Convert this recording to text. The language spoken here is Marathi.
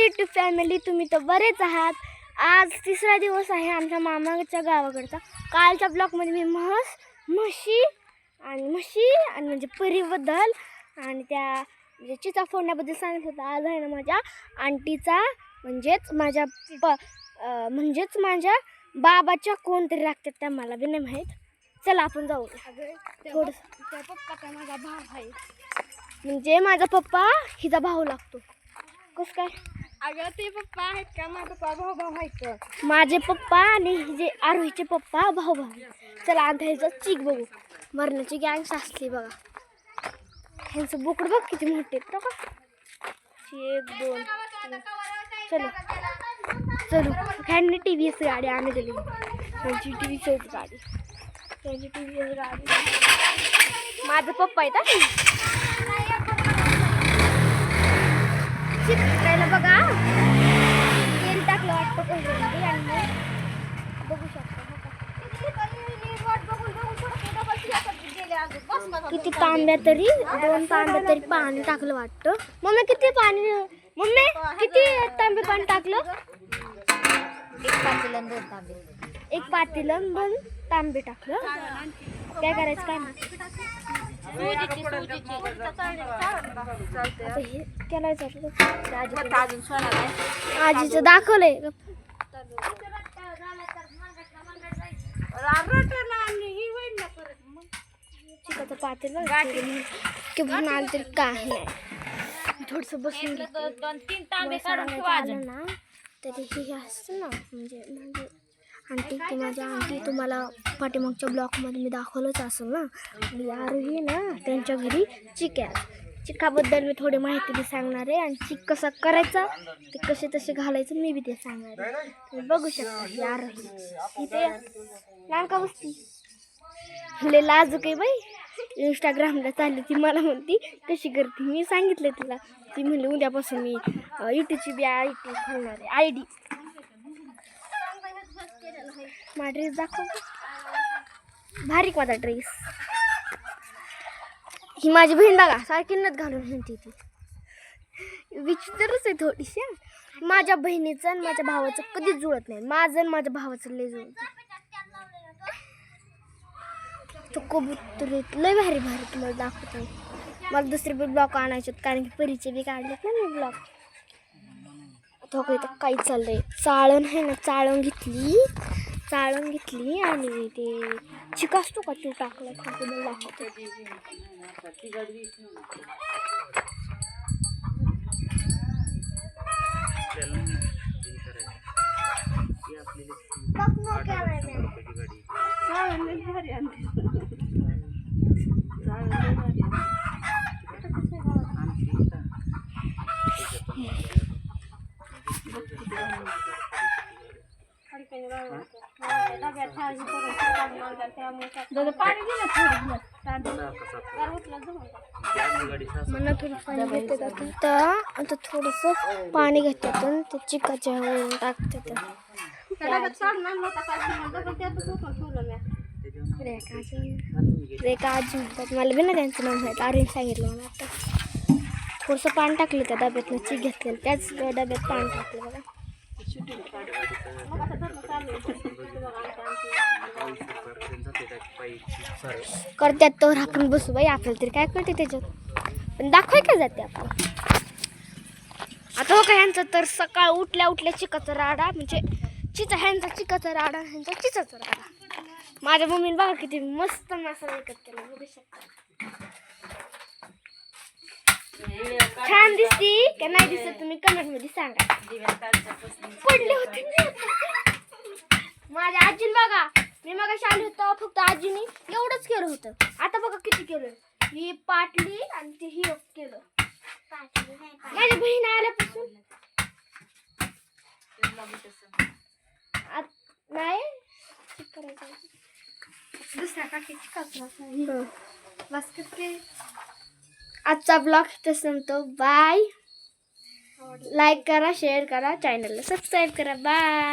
यूट्यूब फॅमिली, तुम्ही तर बरेच आहात. आज तिसरा दिवस आहे आमच्या मामाच्या गावाकडचा. कालच्या ब्लॉगमध्ये मी म्हशी आणि म्हणजे परीबद्दल आणि त्या म्हणजे चिचा फोडण्याबद्दल सांगितलं होतं. आज आहे ना माझ्या आंटीचा म्हणजेच माझ्या बाबाच्या कोणतरी लागतात, त्या मला बी नाही माहीत. चला आपण जाऊ. थोडंसं त्या पप्पाचा माझा भाव आहे, म्हणजे माझा पप्पा हिचा भाऊ लागतो. कसं काय? अगं ते पप्पा आहेत का? माझा पप्पा भाऊ आहेत. माझे पप्पा आणि जे आरोहीचे पप्पा भाऊ. चला आता ह्याचं चीक बघू. मरणाची गँग असली बघा. ह्यांचं बोकड बघ किती मोठे आहेत का. 1 2 3. चलो ह्यांनी TVS गाडी आम्ही दिली. त्यांची TVS गाडी, त्यांची TVS गाडी. माझं पप्पा आहेत शिकायला बघा. तेल टाकलं वाटतं पहिल्यांदा आणि बघू शकता किती तांब्या तरी 2 तांब्या तरी पाणी टाकलं वाटतं. मम्मी किती तांबे पाणी टाकलं? 1 पातेलं 2 तांबे. 1 पातेलं 2 तांबे टाकलं. काय करायचं काय माहिती. आजीचं दाखवलंय. चिकाचं पातेलं घेऊन आलं तरी काही नाही. थोडस बसून आलं ना तरी हे असतं ना, म्हणजे आंटी ती माझी आंटी तुम्हाला पाठीमागच्या ब्लॉकमध्ये मी दाखवलंच असेल ना. आरोही ना त्यांच्या घरी चिक आहे. चिकाबद्दल मी थोडी माहिती बी सांगणार आहे आणि चिक कसा करायचा ते कसे तसे घालायचं मी बी ते सांगणार आहे. तुम्ही बघू शकता ही आरोही इथे लहान का बसती. लय लाजूक आहे बाई. इंस्टाग्रामला चालली ती, मला म्हणती कशी करते. मी सांगितलं तिला. ती म्हणली उद्यापासून मी यूट्यूबची बी आयडी खोलणार आहे. ID माझा ड्रेस दाखव. भारी माझा ड्रेस. ही माझी बहीण बघा सारखी नथ घालून हिंडती. ती विचित्रच आहे थोडीशी. माझ्या बहिणीचं आणि माझ्या भावाचं कधीच जुळत नाही. माझं आणि माझ्या भावाचं लय जुळत. तो कबूतर लय भारी तुम्हाला दाखवतो. मला दुसरे बी ब्लॉग आणायचे कारण की परीचे बी काढलेत ना मी ब्लॉग. आता काही चाललंय. चाळण आहे ना, चाळण घेतली आणि ते चिक असतो का तो टाकला. दाखवतो. आता थोडंसं पाणी घेतात आणि ते चिकाच्या टाकतात. रेखा आजी म्हणतात. मला बी ना त्यांचं नाव माहीत. आर्यन सांगितलं मला. आता थोडंसं पाणी टाकलं त्या डब्यातनं चिक घेतलेलं. त्याच डब्यात पाणी टाकलं बघा. करत्यात तर आपण बसू बाई. आपल्याला तरी काय कळते त्याच्यात, पण दाखवाय काय जाते आपण. आता हो का ह्यांचं तर सकाळ उठल्या चिकाचा राडा, म्हणजे ह्यांचा चिकाचा राडा, ह्यांचा चिचाचा राडा. माझ्या मम्मीने बघा किती मस्त मसाला विकत केला. बघू शकता. छान दिसती का नाही दिसत तुम्ही कमेंट मध्ये सांगा. पडले होते माझ्या आजीने बघा. मी मगाशी आली होतं फक्त आजीने एवढंच केलं होतं. आता बघा किती केलं. ही पाटली आणि ते ही केलं. माझ्या बहीण आल्यापासून नाही दुसऱ्या काकीची आजचा ब्लॉग इथं संपतो. बाय. लाईक करा, शेअर करा, चॅनलला सबस्क्राईब करा. बाय.